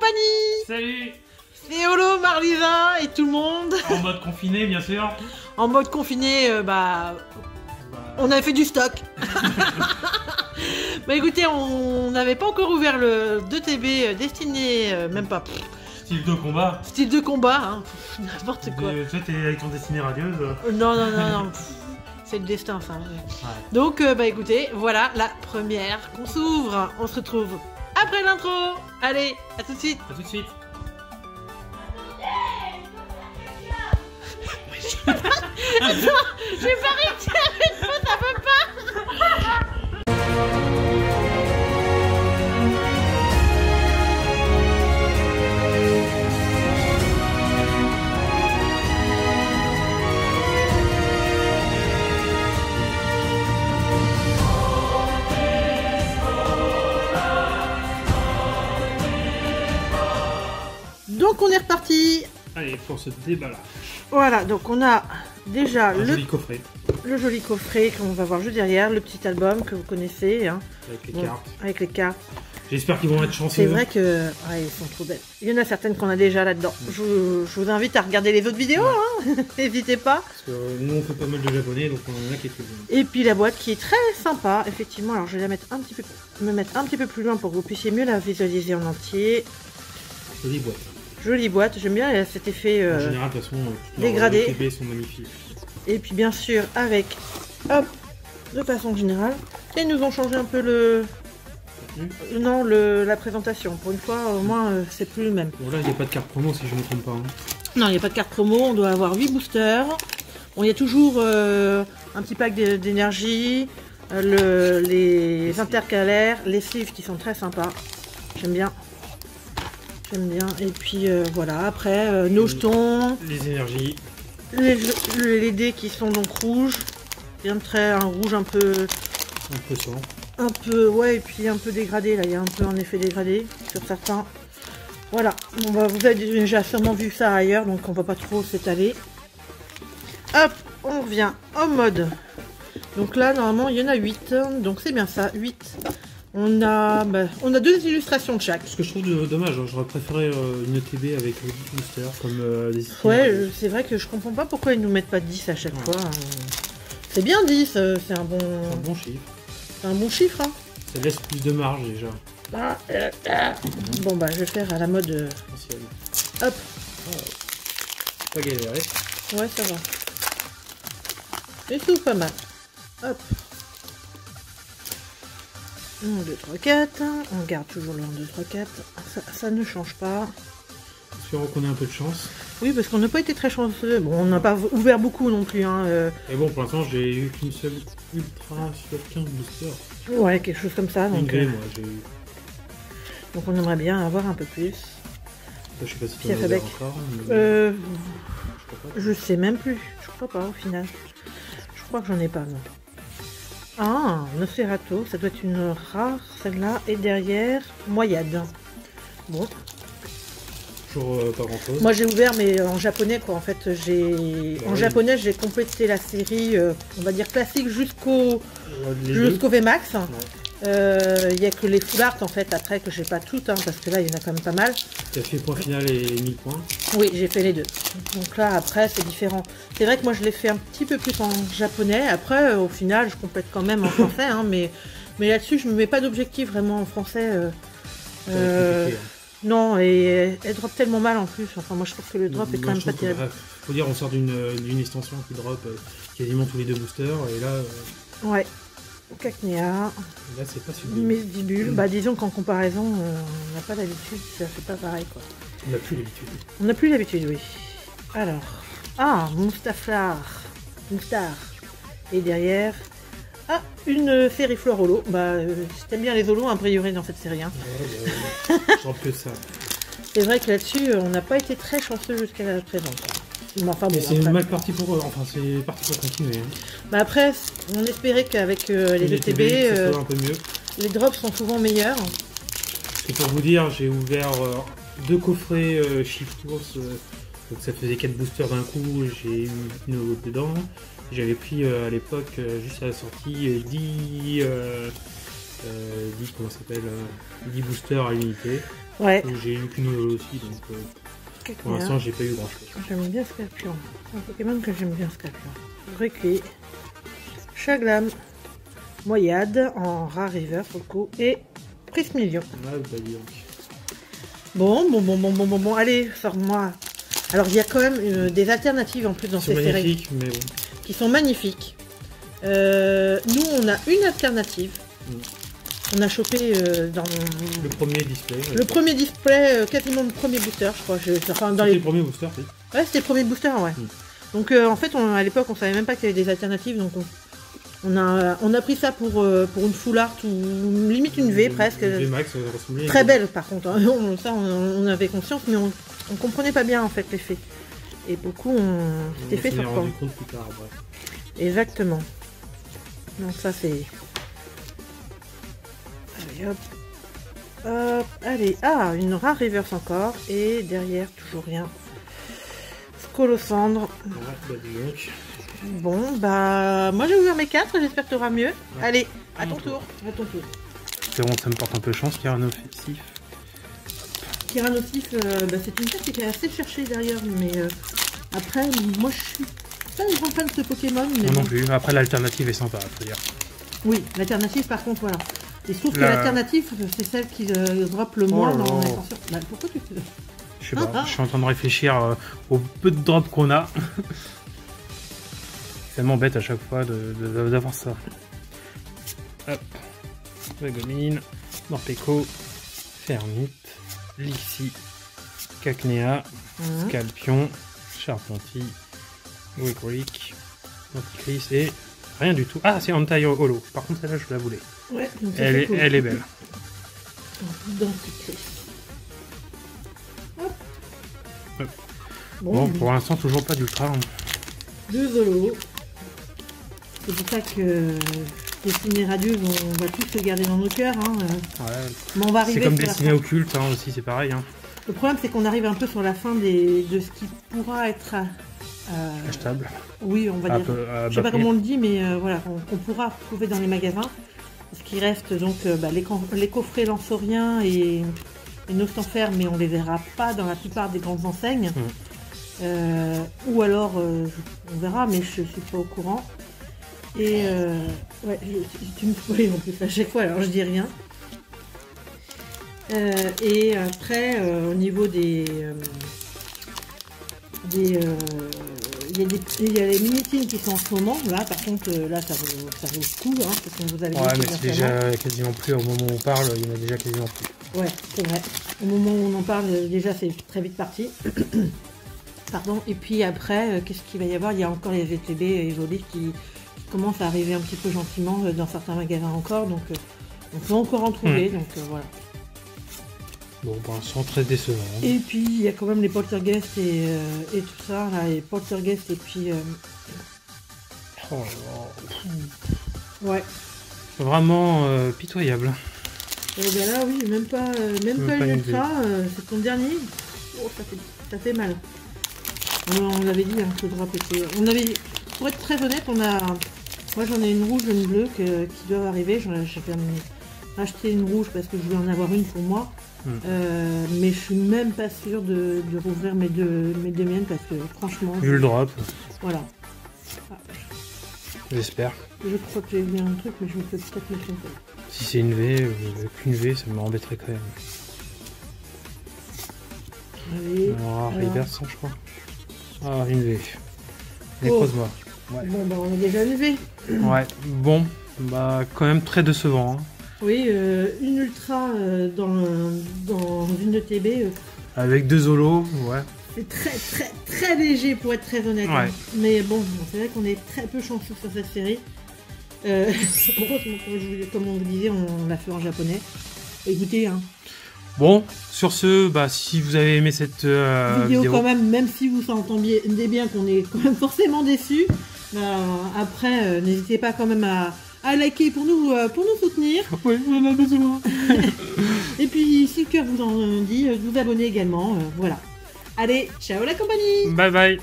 compagnie. Salut. C'est Olo, Marlisa et tout le monde. En mode confiné, bien sûr. En mode confiné, on avait fait du stock. Bah écoutez, on n'avait pas encore ouvert le 2TB destiné, même pas. Style de combat. Style de combat, hein. N'importe quoi. Toi, t'es avec ton destinée radieuse. Non. C'est le destin, ça. Ouais. Donc, bah écoutez, voilà la première qu'on s'ouvre. On se retrouve après l'intro. Allez, à tout de suite. A tout de suite. J'ai pas réussi à mettre faux, ça peut pas. Donc on est reparti. Allez, pour ce déballage. Voilà, donc on a déjà Le joli coffret qu'on va voir juste derrière, le petit album que vous connaissez. Hein. Avec les cartes. Avec les cartes. J'espère qu'ils vont être chanceux. C'est vrai que ils sont trop belles. Il y en a certaines qu'on a déjà là-dedans. Je vous invite à regarder les autres vidéos, hein. N'hésitez pas. Parce que nous on fait pas mal de japonais, donc on en a qui est plus bien. Et puis la boîte qui est très sympa, effectivement. Alors je vais la mettre me mettre un petit peu plus loin pour que vous puissiez mieux la visualiser en entier. Jolie boîte. Jolie boîte, j'aime bien cet effet en général, de toute façon, dégradé. les TB sont magnifiques. Et puis bien sûr avec, hop, de façon générale, et ils nous ont changé un peu le... Non, la présentation. Pour une fois, au moins, c'est plus le même. Bon là, il n'y a pas de carte promo si je ne me trompe pas. Hein. Non, il n'y a pas de carte promo, on doit avoir 8 boosters. Bon, il y a toujours un petit pack d'énergie, les intercalaires, les sleeves qui sont très sympas. J'aime bien. J'aime bien. Et puis voilà, après, nos jetons. Les énergies. Les dés qui sont donc rouges. Bien très, un rouge un peu... Un peu sang. Un peu, ouais, et puis un peu dégradé, là, il y a un peu un effet dégradé sur certains. Voilà, bon, bah, vous avez déjà sûrement vu ça ailleurs, donc on va pas trop s'étaler. Hop, on revient en mode. Donc là, normalement, il y en a 8, donc c'est bien ça, 8. On a 2 illustrations de chaque. Ce que je trouve dommage, j'aurais préféré une TB avec 10 boosters comme des... Ouais, c'est vrai que je comprends pas pourquoi ils nous mettent pas 10 à chaque fois. C'est bien 10, c'est un bon... C'est un bon chiffre. C'est un bon chiffre, hein. Ça laisse plus de marge déjà. Bon bah je vais faire à la mode... Hop. Pas galéré. Ouais, ça va. Et tout pas mal. Hop. 1, 2, 3, 4. On garde toujours le 1, 2, 3, 4. Ça ne change pas. Espérons qu'on ait un peu de chance. Oui, parce qu'on n'a pas été très chanceux. Bon, on n'a pas ouvert beaucoup non plus. Hein. Et bon, pour l'instant, j'ai eu qu'une seule ultra sur 15 boosters. Ouais, quelque chose comme ça. Donc, moi, j'ai eu. Donc on aimerait bien avoir un peu plus. Je sais pas si tu en as encore. Mais... je sais même plus. Je crois pas au final. Je crois que j'en ai pas, non. Ah, Nosferatu, ça doit être une rare, celle-là. Et derrière, Moyade. Bon. Toujours pas grand chose. Moi j'ai ouvert mais en japonais quoi, en fait japonais j'ai complété la série on va dire classique jusqu'au VMAX. Il n'y a que les full art en fait après que j'ai pas toutes hein, parce que là il y en a quand même pas mal. Tu as fait point final et 1000 points. Oui j'ai fait les deux. Donc là après c'est différent. C'est vrai que moi je l'ai fait un petit peu plus en japonais, après au final je complète quand même en français hein, mais là-dessus je me mets pas d'objectif vraiment en français. Non, et elle drop tellement mal en plus. Enfin, moi je trouve que le drop est quand même pas terrible. Faut dire, on sort d'une extension qui drop quasiment tous les 2 boosters. Et là. Ouais. Cacnea. Là, c'est pas sublime. Mesdibule. Bah, disons qu'en comparaison, on n'a pas l'habitude. Ça fait pas pareil quoi. On n'a plus l'habitude. On n'a plus l'habitude, oui. Alors. Ah, Mustafar. Mustar. Et derrière. Ah, une série Flore holo. Bah, si t'aimes bien les holos, a priori dans cette série. Hein. Ouais, que ça. C'est vrai que là-dessus, on n'a pas été très chanceux jusqu'à la présente. Bon, enfin, bon, c'est mal parti pour eux. Enfin, c'est parti pour continuer. Hein. Bah après, on espérait qu'avec les ETB, un peu mieux. Les drops sont souvent meilleurs. C'est pour vous dire, j'ai ouvert 2 coffrets Shift Force. Donc ça faisait 4 boosters d'un coup. J'ai eu une dedans. J'avais pris à l'époque, juste à la sortie, 10 comment ça s'appelle 10 boosters à l'unité. Ouais. J'ai eu qu'une holo aussi, donc pour l'instant j'ai pas eu grand chose. J'aime bien Scorpion. Un Pokémon que j'aime bien Scorpion. Recueil. Chaglam. Moyade en rare river pour le coup. Et Prismillion. Ah, bah dis donc. Bon. Allez, sors-moi. Alors il y a quand même des alternatives en plus dans ces séries. Magnifique, mais bon. Qui sont magnifiques. Nous on a une alternative. On a chopé dans le premier display. Le premier display, quasiment le premier booster, je crois. Enfin, dans les premiers boosters, oui. Ouais, c'était le premier booster, ouais. Donc en fait, à l'époque, on savait même pas qu'il y avait des alternatives, donc on a pris ça pour une full art ou limite une V presque. Une V max, ça ressemblait. Très belle par contre. Hein. Ça, on avait conscience, mais on comprenait pas bien en fait l'effet. Et beaucoup s'était fait sur on s'en est rendu compte plus tard, bref. Exactement. Donc ça c'est. Allez hop. Hop, allez, une rare reverse encore, et derrière, toujours rien. Scolosandre. Ouais, bah dis donc. Bon, bah, moi j'ai ouvert mes 4, j'espère que tu auras mieux. Ouais. Allez, à ton tour. C'est bon, ça me porte un peu chance, Tyrannosif. Tyrannosif, c'est une carte qui est assez cherchée derrière, mais après, moi je suis pas une grande fan de ce Pokémon. Mais non plus, après l'alternative est sympa, faut dire. Oui, l'alternative par contre, voilà. Et je trouve que l'alternative, c'est celle qui drop le moins dans l'ascenseur. Bah, pourquoi tu te... Je sais pas, je suis en train de réfléchir au peu de drops qu'on a. Ça m'embête à chaque fois d'avoir ça. Hop. Wegomine, Morpeko, Fermite, Lixie, Cacnea, Scalpion, Charpentier, Wicoric, Anticris et rien du tout. Ah, c'est Anti-Holo. Par contre, celle-là, je la voulais. Ouais, elle est belle. Hop. Bon, pour l'instant, toujours pas d'ultra. 2 holos. C'est pour ça que Destinée Radieuse, on va tous se garder dans nos cœurs. Hein. Ouais. C'est comme Destinée Occulte aussi, c'est pareil. Hein. Le problème, c'est qu'on arrive un peu sur la fin de ce qui pourra être achetable. Oui, on va dire. Je sais pas comment on le dit, mais voilà, on pourra trouver dans les magasins. Ce qui reste donc les coffrets Lansaurien et Nostanfer, mais on les verra pas dans la plupart des grandes enseignes. Ou alors, on verra, mais je suis pas au courant. Et ouais, tu me spoil en plus à chaque fois, alors je dis rien. Et après, au niveau des il y a les mini-teams qui sont en ce moment, là par contre, là ça vaut le coup, hein, parce qu'on vous avait dit. Ouais, mais c'est déjà quasiment plus, au moment où on parle, il y en a déjà quasiment plus. Ouais, c'est vrai. Au moment où on en parle, déjà c'est très vite parti. Pardon, et puis après, qu'est-ce qu'il va y avoir? Il y a encore les VTB et Jolie qui commencent à arriver un petit peu gentiment dans certains magasins encore, donc on peut encore en trouver, donc voilà. Bon, pour l'instant, très décevant. Et puis, il y a quand même les poltergeists et tout ça, là, les poltergeists et puis... Ouais. Vraiment pitoyable. Et bien là, oui, même pas une ultra, c'est ton dernier. Oh, ça fait mal. On l'avait dit, hein, ce drop était... Pour être très honnête, moi j'en ai une rouge et une bleue qui doivent arriver. J'avais acheté une rouge parce que je voulais en avoir une pour moi. Mais je suis même pas sûre de rouvrir mes deux miennes parce que franchement... Vu le drop. Voilà. J'espère. Je crois que j'ai vu un truc, mais je me fais peut-être me tromper. Si c'est une V, qu'une V, ça m'embêterait quand même. Allez. Alors, reverse, je crois. Ah, une V. Allez, croise-moi. Ouais. Bon, bah on a déjà une V. Ouais, bon, bah quand même très décevant. Hein. Oui, une ultra dans une de TB. Avec 2 holos, ouais. C'est très très très léger pour être très honnête. Ouais. Hein. Mais bon, c'est vrai qu'on est très peu chanceux sur cette série. Heureusement, comme on vous disait, on l'a fait en japonais. Écoutez, hein. Bon, sur ce, bah si vous avez aimé cette vidéo quand même si vous entendez bien qu'on est quand même forcément déçus, après n'hésitez pas quand même à liker pour nous soutenir. Oui, on en a besoin. Et puis si le cœur vous en dit, vous abonner également, voilà. Allez, ciao la compagnie. Bye bye.